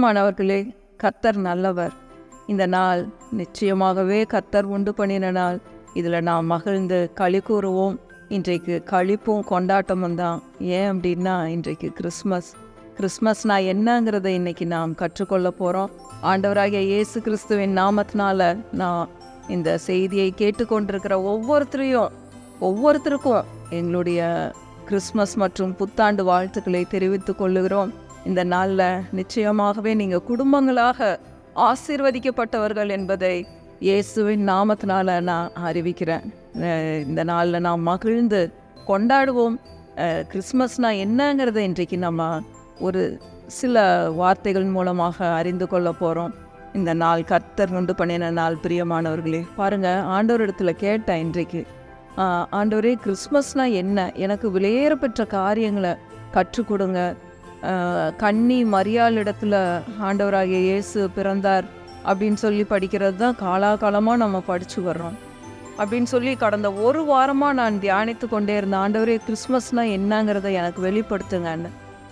பிரியமானவர்களே, கர்த்தர் நல்லவர். இந்த நாள் நிச்சயமாகவே கர்த்தர் உண்டு பண்ணின நாள். இதில் நாம் மகிழ்ந்து களி கூறுவோம். இன்றைக்கு களிப்பும் கொண்டாட்டமும் தான். ஏன் அப்படின்னா இன்றைக்கு கிறிஸ்மஸ்னா என்னங்கிறத இன்றைக்கி நாம் கற்றுக்கொள்ள போகிறோம். ஆண்டவராகிய இயேசு கிறிஸ்துவின் நாமத்தினால நான் இந்த செய்தியை கேட்டுக்கொண்டிருக்கிற ஒவ்வொருத்தருக்கும் எங்களுடைய கிறிஸ்மஸ் மற்றும் புத்தாண்டு வாழ்த்துக்களை தெரிவித்து கொள்ளுகிறோம். இந்த நாளில் நிச்சயமாகவே நீங்கள் குடும்பங்களாக ஆசீர்வதிக்கப்பட்டவர்கள் என்பதை இயேசுவின் நாமத்தினால நான் அறிவிக்கிறேன். இந்த நாளில் நாம் மகிழ்ந்து கொண்டாடுவோம். கிறிஸ்மஸ்னால் என்னங்கிறத இன்றைக்கு நம்ம ஒரு சில வார்த்தைகள் மூலமாக அறிந்து கொள்ள போகிறோம். இந்த நாள் கர்த்தர் உண்டு பண்ணின நாள். பிரியமானவர்களே, பாருங்கள், ஆண்டவரிடத்துல கேட்டேன் இன்றைக்கு, ஆண்டவரே கிறிஸ்மஸ்னால் என்ன, எனக்கு விலையேறப்பெற்ற காரியங்களை கற்றுக் கொடுங்க. கன்னி மரியாளிடத்தில் ஆண்டவராகிய இயேசு பிறந்தார் அப்படின்னு சொல்லி படிக்கிறது தான் காலாகாலமாக நம்ம படித்து வர்றோம். அப்படின்னு சொல்லி கடந்த ஒரு வாரமாக நான் தியானித்து கொண்டே இருந்தேன். ஆண்டவரே கிறிஸ்மஸ்னால் என்னங்கிறத எனக்கு வெளிப்படுத்துங்கன்னு.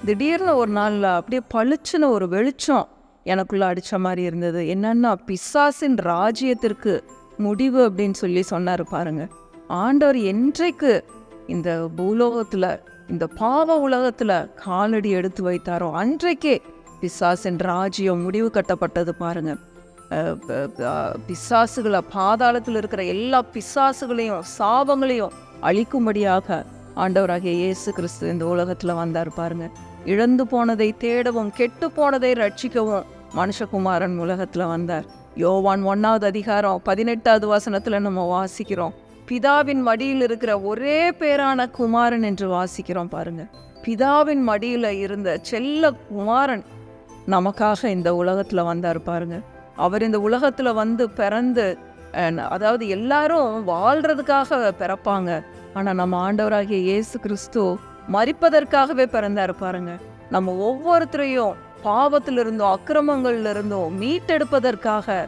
திடீர்னு ஒரு நாளில் அப்படியே பளிச்சுன்னு ஒரு வெளிச்சம் எனக்குள்ளே அடித்த மாதிரி இருந்தது. என்னன்னா, பிசாசின் ராஜ்யத்திற்கு முடிவு அப்படின்னு சொல்லி சொன்னார். பாருங்க, ஆண்டவர் என்றைக்கு இந்த பூலோகத்தில், இந்த பாவ உலகத்தில் காலடி எடுத்து வைத்தாரோ அன்றைக்கே பிசாசின் ராஜ்யம் முடிவு கட்டப்பட்டது. பாருங்க, பிசாசுகளை, பாதாளத்தில் இருக்கிற எல்லா பிசாசுகளையும் சாபங்களையும் அழிக்கும்படியாக ஆண்டவராகிய இயேசு கிறிஸ்து இந்த உலகத்தில் வந்தார். பாருங்க, இழந்து போனதை தேடவும் கெட்டு போனதை ரட்சிக்கவும் மனுஷகுமாரன் உலகத்தில் வந்தார். யோவான் 1வது அதிகாரம் 18வது வசனத்தில் நம்ம வாசிக்கிறோம், பிதாவின் மடியில் இருக்கிற ஒரே பேரான குமாரன் என்று வாசிக்கிறோம். பாருங்க, பிதாவின் மடியில் இருந்த செல்ல குமாரன் நமக்காக இந்த உலகத்தில் வந்தார். பாருங்க, அவர் இந்த உலகத்தில் வந்து பிறந்து, அதாவது எல்லாரும் வாழ்கிறதுக்காக பிறப்பாங்க, ஆனால் நம்ம ஆண்டவராகிய இயேசு கிறிஸ்து மரிப்பதற்காகவே பிறந்தார். பாருங்க, நம்ம ஒவ்வொருத்தரையும் பாவத்திலிருந்தும் அக்கிரமங்கள்லிருந்தும் மீட்டெடுப்பதற்காக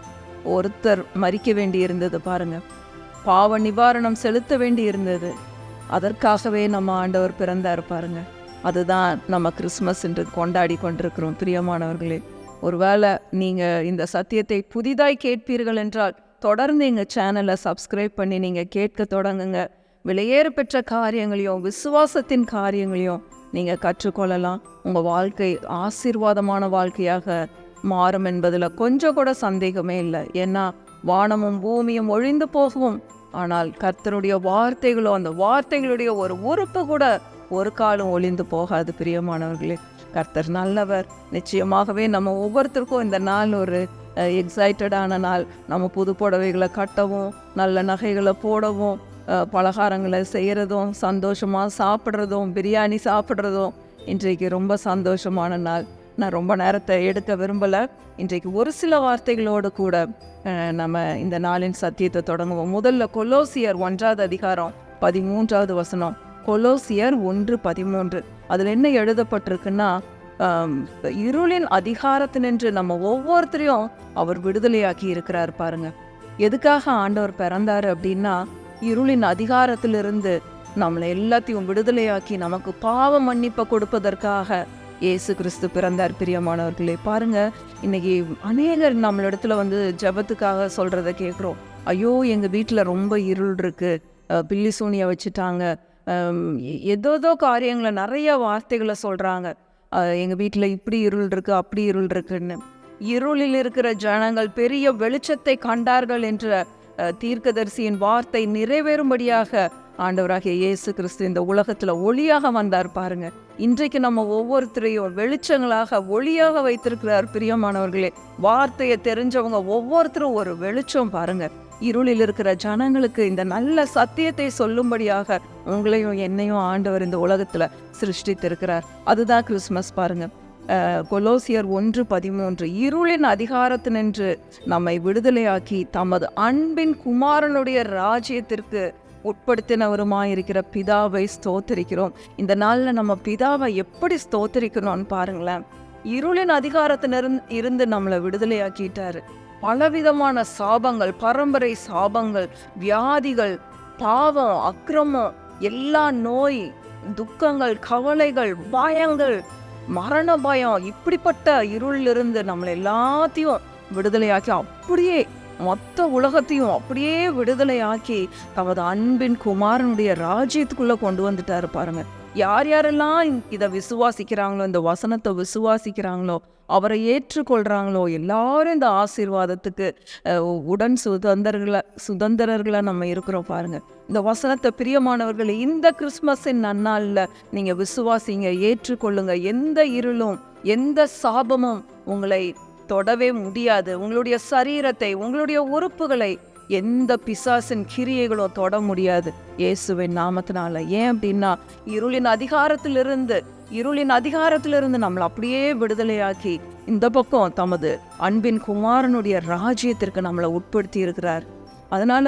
ஒருத்தர் மரிக்க வேண்டி இருந்தது. பாருங்க, பாவ நிவாரணம் செலுத்த வேண்டி இருந்தது. அதற்காகவே நம்ம ஆண்டவர் பிறந்தார். பாருங்க, அதுதான் நம்ம கிறிஸ்மஸ் என்று கொண்டாடி கொண்டிருக்கிறோம். பிரியமானவர்களே, ஒருவேளை நீங்கள் இந்த சத்தியத்தை புதிதாய் கேட்பீர்கள் என்றால் தொடர்ந்து எங்கள் சேனலை சப்ஸ்கிரைப் பண்ணி நீங்கள் கேட்க தொடங்குங்க. விலையேற பெற்ற காரியங்களையும் விசுவாசத்தின் காரியங்களையும் நீங்கள் கற்றுக்கொள்ளலாம். உங்கள் வாழ்க்கை ஆசீர்வாதமான வாழ்க்கையாக மாறும் என்பதில் கொஞ்சம் கூட சந்தேகமே இல்லை. ஏன்னா வானமும் பூமியும் ஒழிந்து போகும், ஆனால் கர்த்தருடைய வார்த்தைகளோ, அந்த வார்த்தைகளுடைய ஒரு உறுப்பு கூட ஒரு காலம் ஒழிந்து போகாது. பிரியமானவர்களே, கர்த்தர் நல்லவர். நிச்சயமாகவே நம்ம ஒவ்வொருத்தருக்கும் இந்த நாள் ஒரு எக்ஸைட்டடான நாள். நம்ம புது புடவைகளை கட்டவும், நல்ல நகைகளை போடவும், பலகாரங்களை செய்கிறதும், சந்தோஷமாக சாப்பிட்றதும், பிரியாணி சாப்பிட்றதும் இன்றைக்கு ரொம்ப சந்தோஷமான நாள். நான் ரொம்ப நேரத்தை எடுக்க விரும்பலை. இன்றைக்கு ஒரு சில வார்த்தைகளோடு கூட நம்ம இந்த நாளின் சத்தியத்தை தொடங்குவோம். முதல்ல கொலோசியர் 1வது அதிகாரம் 13வது வசனம். கொலோசியர் 1:13. அதில் என்ன எழுதப்பட்டிருக்குன்னா, இருளின் அதிகாரத்தினின்று நம்ம ஒவ்வொருத்தரையும் அவர் விடுதலையாக்கி இருக்கிறார். பாருங்க, எதுக்காக ஆண்டவர் பிறந்தார் அப்படின்னா, இருளின் அதிகாரத்திலிருந்து நம்மளை எல்லாத்தையும் விடுதலையாக்கி நமக்கு பாவ மன்னிப்பை கொடுப்பதற்காக இயேசு கிறிஸ்து பிறந்தார். பிரியமானவர்களே, பாருங்க, இன்னைக்கு அநேகர் நம்மளிடத்துல வந்து ஜெபத்துக்காக சொல்றத கேட்குறோம். ஐயோ, எங்கள் வீட்டில் ரொம்ப இருள் இருக்கு, பில்லி சூனியை வச்சுட்டாங்க, ஏதோ காரியங்களை நிறைய வார்த்தைகளை சொல்கிறாங்க. எங்கள் வீட்டில் இப்படி இருள் இருக்கு, அப்படி இருள் இருக்குன்னு. இருளில் இருக்கிற ஜனங்கள் பெரிய வெளிச்சத்தை கண்டார்கள் என்ற தீர்க்கதரிசியின் வார்த்தை நிறைவேறும்படியாக ஆண்டவராகிய இயேசு கிறிஸ்து இந்த உலகத்தில் ஒளியாக வந்தார். பாருங்க, இன்றைக்கு நம்ம ஒவ்வொருத்தரையும் வெளிச்சங்களாக, ஒளியாக வைத்திருக்கிறார். பிரியமானவர்களே, வார்த்தையை தெரிஞ்சவங்க ஒவ்வொருத்தரும் ஒரு வெளிச்சம். பாருங்க, இருளில் இருக்கிற ஜனங்களுக்கு இந்த நல்ல சத்தியத்தை சொல்லும்படியாக உங்களையும் என்னையும் ஆண்டவர் இந்த உலகத்தில் சிருஷ்டித்திருக்கிறார். அதுதான் கிறிஸ்மஸ். பாருங்க, கொலோசியர் 1:13. இருளின் அதிகாரத்தினின்று நம்மை விடுதலையாக்கி தமது அன்பின் குமாரனுடைய ராஜ்யத்திற்கு உட்படுத்தினவருமாயிருக்கிற பிதாவை ஸ்தோத்தரிக்கிறோம். இந்த நாளில் நம்ம பிதாவை எப்படி ஸ்தோத்தரிக்கணும்னு பாருங்களேன். இருளின் அதிகாரத்திலிருந்து நம்மளை விடுதலையாக்கிட்டாரு. பலவிதமான சாபங்கள், பரம்பரை சாபங்கள், வியாதிகள், பாவம், அக்கிரமம், எல்லா நோய், துக்கங்கள், கவலைகள், பயங்கள், மரண பயம், இப்படிப்பட்ட இருளிலிருந்து நம்மளை எல்லாத்தையும் விடுதலையாக்கி, அப்படியே மொத்த உலகத்தையும் அப்படியே விடுதலையாக்கி தமது அன்பின் குமாரனுடைய ராஜ்யத்துக்குள்ள கொண்டு வந்துட்டாரு பாருங்க. யார் யாரெல்லாம் இதை விசுவாசிக்கிறாங்களோ, இந்த வசனத்தை விசுவாசிக்கிறாங்களோ, அவரை ஏற்றுக்கொள்றாங்களோ, எல்லாரும் இந்த ஆசீர்வாதத்துக்கு உடன் சுதந்திரர்களா நம்ம இருக்கிறோம் பாருங்க. இந்த வசனத்தை பிரியமானவர்கள், இந்த கிறிஸ்மஸின் நன்னாள்ல நீங்க விசுவாசிங்க, ஏற்றுக்கொள்ளுங்க. எந்த இருளும் எந்த சாபமும் உங்களை தொடவே முடியாது. உங்களுடைய சரீரத்தை, உங்களுடைய உறுப்புகளை எந்த பிசாசின் கிரியைகளும் தொட முடியாது இயேசுவின் நாமத்தினால. ஏன் அப்படின்னா, இருளின் அதிகாரத்திலிருந்து நம்மளை அப்படியே விடுதலையாக்கி இந்த பக்கம் தமது அன்பின் குமாரனுடைய ராஜ்யத்திற்கு நம்மளை உட்படுத்தி இருக்கிறார். அதனால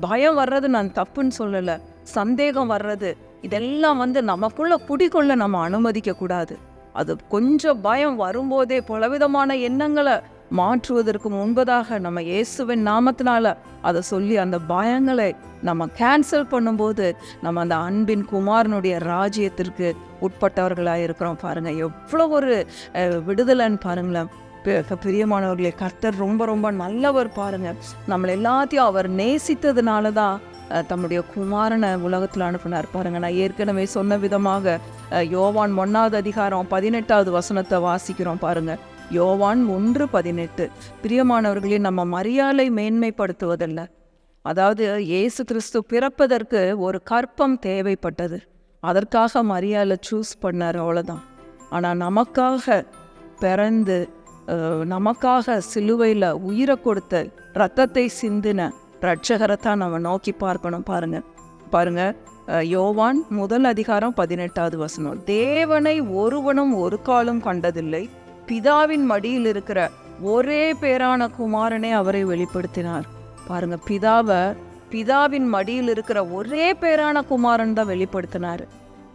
பயம் வர்றது நான் தப்புன்னு சொல்லலை, சந்தேகம் வர்றது இதெல்லாம் நமக்குள்ள குடிக்கொள்ள நம்ம அனுமதிக்க கூடாது. அது கொஞ்சம் பயம் வரும்போதே பலவிதமான எண்ணங்களை மாற்றுவதற்கு முன்பதாக நம்ம இயேசுவின் நாமத்தினால அதை சொல்லி அந்த பயங்களை நம்ம கேன்சல் பண்ணும்போது நம்ம அந்த அன்பின் குமாரனுடைய ராஜ்யத்திற்கு உட்பட்டவர்களாக இருக்கிறோம் பாருங்க. எவ்வளோ ஒரு விடுதலைன்னு பாருங்களேன். பிரியமானவர்களே, கர்த்தர் ரொம்ப ரொம்ப நல்லவர் பாருங்க. நம்மளை எல்லாத்தையும் அவர் நேசித்ததுனால தான் தம்முடைய குமாரனை உலகத்தில் அனுப்பினார் பாருங்க. நான் ஏற்கனவே சொன்ன விதமாக யோவான் 1வது அதிகாரம் 18வது வசனத்தை வாசிக்கிறோம் பாருங்க. யோவான் 1:18. பிரியமானவர்களே, நம்ம மரியாதை மேன்மைப்படுத்துவதல்ல. அதாவது இயேசு கிறிஸ்து பிறப்பதற்கு ஒரு கற்பம் தேவைப்பட்டது, அதற்காக மரியாதை சூஸ் பண்ணார், அவ்வளோதான். ஆனால் நமக்காக பிறந்து நமக்காக சிலுவையில் உயிரை கொடுத்த இரத்தத்தை சிந்தின ரட்சகரைத்தான் நம்ம நோக்கி பார்க்கணும் பாருங்க. யோவான் 1 அதிகாரம் 18வது வசனம். தேவனை ஒருவனும் ஒரு காலம் கண்டதில்லை, பிதாவின் மடியில் இருக்கிற ஒரே பேரான குமாரனே அவரை வெளிப்படுத்தினார் பாருங்க. பிதாவின் மடியில் இருக்கிற ஒரே பேரான குமாரன் தான் வெளிப்படுத்தினார்.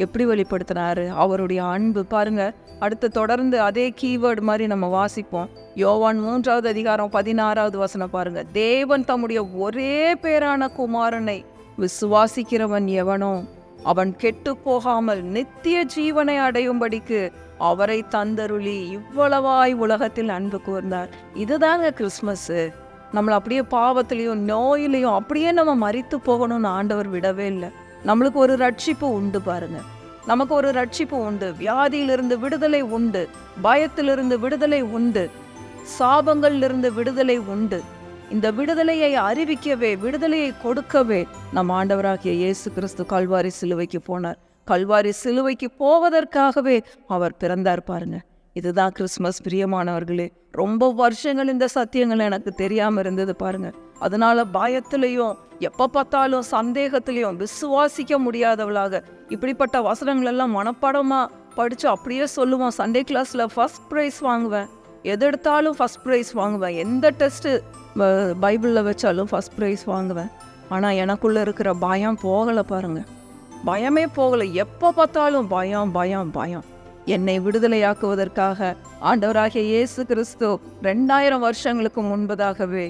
எப்படி வெளிப்படுத்தினாரு? அவருடைய அன்பு பாருங்க. அடுத்து தொடர்ந்து அதே கீவேர்டு மாதிரி நம்ம வாசிப்போம். யோவான் 3வது அதிகாரம் 16வது வசனம் பாருங்க. தேவன் தம்முடைய ஒரே பேரான குமாரனை விசுவாசிக்கிறவன் எவனோ அவன் கெட்டு போகாமல் நித்திய ஜீவனை அடையும்படிக்கு அவரை தந்தருளி இவ்வளவாய் உலகத்தில் அன்பு கூர்ந்தார். இதுதாங்க கிறிஸ்மஸ். நம்மளை அப்படியே பாவத்திலையும் நோயிலையும் அப்படியே நம்ம மரித்து போகணும்னு ஆண்டவர் விடவே இல்லை. நம்மளுக்கு ஒரு ரட்சிப்பு உண்டு பாருங்க. நமக்கு ஒரு ரட்சிப்பு உண்டு. வியாதியிலிருந்து விடுதலை உண்டு, பயத்திலிருந்து விடுதலை உண்டு, சாபங்களிலிருந்து விடுதலை உண்டு. இந்த விடுதலையை அறிவிக்கவே, விடுதலையை கொடுக்கவே நம் ஆண்டவராகிய இயேசு கிறிஸ்து கல்வாரி சிலுவைக்கு போனார். கல்வாரி சிலுவைக்கு போவதற்காகவே அவர் பிறந்தார் பாருங்க. இதுதான் கிறிஸ்மஸ். பிரியமானவர்களே, ரொம்ப வருஷங்கள் இந்த சத்தியங்கள் எனக்கு தெரியாம இருந்தது பாருங்க. அதனால பயத்திலையும் எப்போ பார்த்தாலும் சந்தேகத்திலையும் விசுவாசிக்க முடியாதவளாக இப்படிப்பட்ட வசனங்கள் எல்லாம் மனப்பாடமா படிச்சு அப்படியே சொல்லுவோம். சண்டே கிளாஸ்ல ஃபர்ஸ்ட் ப்ரைஸ் வாங்குவேன், எது எடுத்தாலும் ஃபர்ஸ்ட் ப்ரைஸ் வாங்குவேன், எந்த டெஸ்ட்டு பைபிளில் வச்சாலும் ஃபர்ஸ்ட் ப்ரைஸ் வாங்குவேன். ஆனால் எனக்குள்ள இருக்கிற பயம் போகலை பாருங்க. பயமே போகலை. எப்போ பார்த்தாலும் பயம் பயம் பயம். என்னை விடுதலையாக்குவதற்காக ஆண்டவராகிய இயேசு கிறிஸ்து 2000 வருஷங்களுக்கு முன்பதாகவே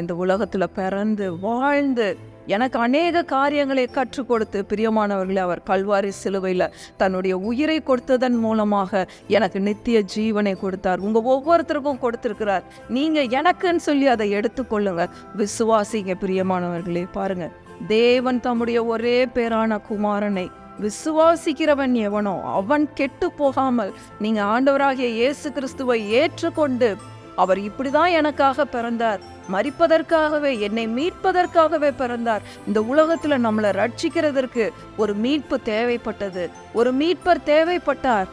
இந்த உலகத்தில் பிறந்து வாழ்ந்து எனக்கு அநேக காரியங்களை கற்றுக் கொடுத்து, பிரியமானவர்களே, அவர் கல்வாரி சிலுவையில் தன்னுடைய உயிரை கொடுத்ததன் மூலமாக எனக்கு நித்திய ஜீவனை கொடுத்தார். உங்கள் ஒவ்வொருத்தருக்கும் கொடுத்திருக்கிறார். நீங்கள் எனக்குன்னு சொல்லி அதை எடுத்துக்கொள்ளுங்க, விசுவாசிங்க. பிரியமானவர்களே பாருங்க, தேவன் தம்முடைய ஒரே பேரான குமாரனை விசுவாசிக்கிறவன் எவனோ அவன் கெட்டு போகாமல், நீங்க ஆண்டவராகிய இயேசு கிறிஸ்துவை ஏற்றுக்கொண்டு, அவர் இப்படிதான் எனக்காக பிறந்தார், மரிப்பதற்காகவே, என்னை மீட்பதற்காகவே பிறந்தார். இந்த உலகத்துல நம்மளை ரட்சிக்கிறதற்கு ஒரு மீட்பு தேவைப்பட்டது, ஒரு மீட்பர் தேவைப்பட்டார்.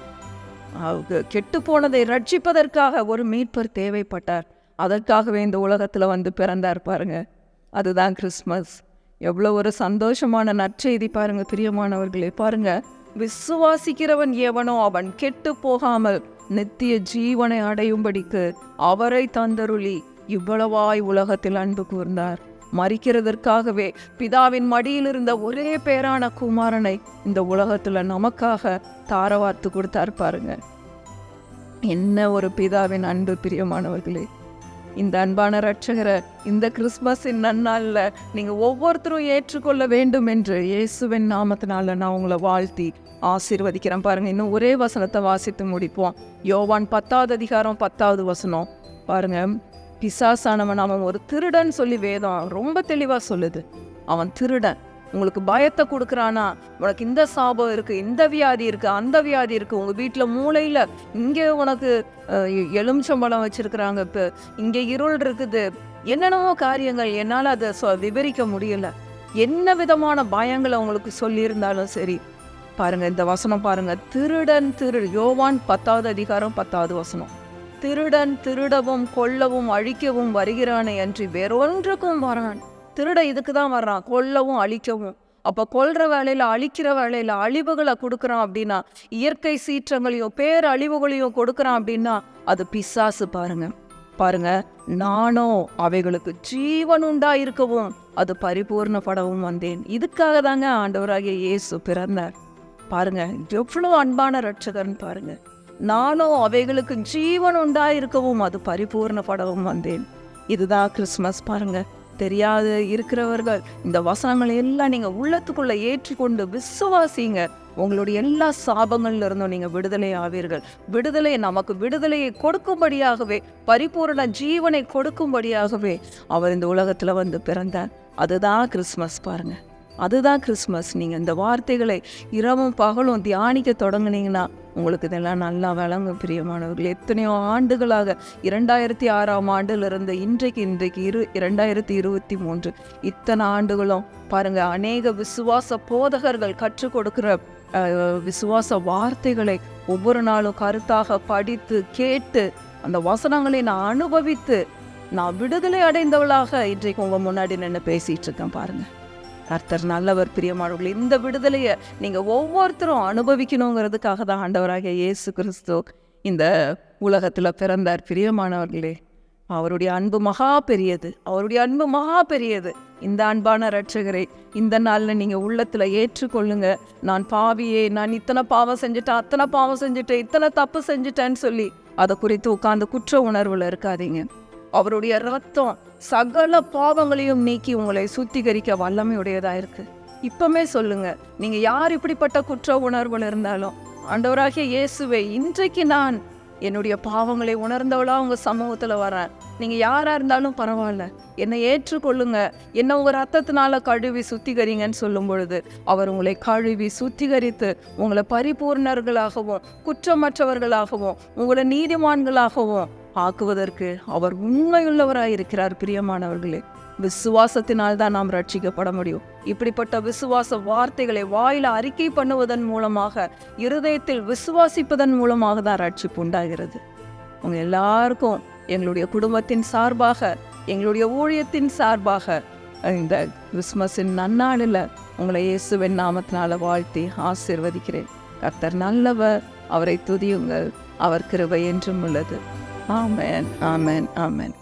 கெட்டு போனதை ரட்சிப்பதற்காக ஒரு மீட்பர் தேவைப்பட்டார். அதற்காகவே இந்த உலகத்துல பிறந்தார் பாருங்க. அதுதான் கிறிஸ்மஸ். எவ்வளோ ஒரு சந்தோஷமான நற்செய்தி பாருங்க. பிரியமானவர்களே பாருங்க, விசுவாசிக்கிறவன் எவனோ அவன் கெட்டு போகாமல் நித்திய ஜீவனை அடையும்படிக்கு அவரை தந்தருளி இவ்வளவாய் உலகத்தில் அன்பு கூர்ந்தார். மரிக்கிறதற்காகவே பிதாவின் மடியில் இருந்த ஒரே பேரான குமாரனை இந்த உலகத்துல நமக்காக தாரவார்த்து கொடுத்தார் பாருங்க. என்ன ஒரு பிதாவின் அன்பு பிரியமானவர்களே. இந்த அன்பான இரட்சகரை இந்த கிறிஸ்மஸின் நன்னாளில் நீங்கள் ஒவ்வொருத்தரும் ஏற்றுக்கொள்ள வேண்டும் என்று இயேசுவின் நாமத்தினால நான் உங்களை வாழ்த்தி ஆசீர்வதிக்கிறேன். பாருங்க, இன்னும் ஒரே வசனத்தை வாசித்து முடிப்போம். யோவான் 10வது அதிகாரம் 10வது வசனம் பாருங்க. பிசாசானவன் அவன் ஒரு திருடன் சொல்லி வேதம் ரொம்ப தெளிவாக சொல்லுது. அவன் திருடன், உங்களுக்கு பயத்தை கொடுக்குறானா, உனக்கு இந்த சாபம் இருக்குது, இந்த வியாதி இருக்குது, அந்த வியாதி இருக்குது, உங்கள் வீட்டில் மூளையில் இங்கே உனக்கு எலுமிச்சம்பழம் வச்சுருக்குறாங்க, இப்போ இங்கே இருள் இருக்குது, என்னென்னவோ காரியங்கள் என்னால் அதை விவரிக்க முடியல. என்ன விதமான பயங்களை உங்களுக்கு சொல்லியிருந்தாலும் சரி, பாருங்கள் இந்த வசனம் பாருங்கள். திருடன் யோவான் 10வது அதிகாரம் 10வது வசனம். திருடன் திருடவும் கொல்லவும் அழிக்கவும் வருகிறானே அன்றி வேறொன்றுக்கும் வரான். திருட இதுக்கு தான் வர்றான், கொல்லவும் அழிக்கவும். அப்போ கொல்ற வேலையில் அழிக்கிற வேலையில் அழிவுகளை கொடுக்குறான் அப்படின்னா, இயற்கை சீற்றங்களையும் பேரழிவுகளையும் கொடுக்குறான் அப்படின்னா அது பிசாசு. பாருங்க, நானோ அவைகளுக்கு ஜீவன் உண்டாயிருக்கவும் அது பரிபூர்ணப்படவும் வந்தேன். இதுக்காக தாங்க ஆண்டவராகிய இயேசு பிறந்தார். பாருங்க, எவ்வளோ அன்பான இரட்சகர்னு பாருங்க. நானோ அவைகளுக்கு ஜீவன் உண்டாயிருக்கவும் அது பரிபூர்ணப்படவும் வந்தேன். இதுதான் கிறிஸ்மஸ். பாருங்க, தெரியாது இருக்கிறவர்கள் இந்த வசனங்களை எல்லாம் நீங்கள் உள்ளத்துக்குள்ளே ஏற்றிக்கொண்டு விசுவாசிங்க. உங்களுடைய எல்லா சாபங்கள்ல இருந்தும் நீங்கள் விடுதலை ஆவீர்கள். நமக்கு விடுதலையை கொடுக்கும்படியாகவே, பரிபூரண ஜீவனை கொடுக்கும்படியாகவே அவர் இந்த உலகத்தில் வந்து பிறந்தார். அதுதான் கிறிஸ்மஸ். பாருங்க, அதுதான் கிறிஸ்மஸ். நீங்கள் இந்த வார்த்தைகளை இரவும் பகலும் தியானிக்க தொடங்குனீங்கன்னா உங்களுக்கு இதெல்லாம் நல்லா விளங்கும் பிரியமானவர்கள். எத்தனையோ ஆண்டுகளாக 2006ஆம் ஆண்டிலிருந்து இன்றைக்கு 2023 இத்தனை ஆண்டுகளும் பாருங்கள், அநேக விசுவாச போதகர்கள் கற்றுக் கொடுக்குற விசுவாச வார்த்தைகளை ஒவ்வொரு நாளும் கருத்தாக படித்து கேட்டு அந்த வசனங்களை நான் அனுபவித்து நான் விடுதலை அடைந்தவளாக இன்றைக்கு உங்கள் முன்னாடி நின்று பேசிகிட்டு இருக்கேன். பாருங்கள், கர்த்தர் நல்லவர் பிரியமானவர்களே. இந்த விடுதலையை நீங்கள் ஒவ்வொருத்தரும் அனுபவிக்கணுங்கிறதுக்காக தான் ஆண்டவராகிய இயேசு கிறிஸ்து இந்த உலகத்தில் பிறந்தார். பிரியமானவர்களே, அவருடைய அன்பு மகா பெரியது. இந்த அன்பான இரட்சகரை இந்த நாளில் நீங்கள் உள்ளத்தில் ஏற்றுக்கொள்ளுங்க. நான் பாவியே, நான் இத்தனை பாவம் செஞ்சுட்டேன், அத்தனை பாவம் செஞ்சுட்டேன், இத்தனை தப்பு செஞ்சுட்டேன்னு சொல்லி அதை குறித்து உட்கார்ந்து குற்ற உணர்வில் இருக்காதீங்க. அவருடைய ரத்தம் சகல பாவங்களையும் நீக்கி உங்களை சுத்திகரிக்க வல்லமையுடையதாக இருக்கு. இப்பமே சொல்லுங்க, நீங்க யார் இப்படிப்பட்ட குற்ற உணர்வுகள் இருந்தாலும், ஆண்டவராகிய இயேசுவே, இன்றைக்கு நான் என்னுடைய பாவங்களை உணர்ந்தவளா உங்க சமூகத்துல வரேன். நீங்க யாரா இருந்தாலும் பரவாயில்ல, என்னை ஏற்றுக்கொள்ளுங்க, என்ன உங்க ரத்தத்தினால கழுவி சுத்திகரிங்கன்னு சொல்லும் பொழுது அவர் உங்களை கழுவி சுத்திகரித்து உங்களை பரிபூர்ணர்களாகவும் குற்றமற்றவர்களாகவும் உங்களை நீதிமான்களாகவும் ஆக்குவதற்கு அவர் உண்மையுள்ளவராயிருக்கிறார். பிரியமானவர்களே, விசுவாசத்தினால் தான் நாம் ரட்சிக்கப்பட முடியும். இப்படிப்பட்ட விசுவாச வார்த்தைகளை வாயில அறிக்கை பண்ணுவதன் மூலமாக, இருதயத்தில் விசுவாசிப்பதன் மூலமாக தான் ரட்சிப்பு உண்டாகிறது. உங்க எல்லாருக்கும் எங்களுடைய குடும்பத்தின் சார்பாக, எங்களுடைய ஊழியத்தின் சார்பாக இந்த கிறிஸ்மஸின் நன்னாளில் உங்களை இயேசுவின் நாமத்தினால வாழ்த்தி ஆசீர்வதிக்கிறேன். கர்த்தர் நல்லவர், அவரை துதியுங்கள், அவர் கிருபை என்றும் உள்ளது. ஆமென், ஆமென், ஆமென்.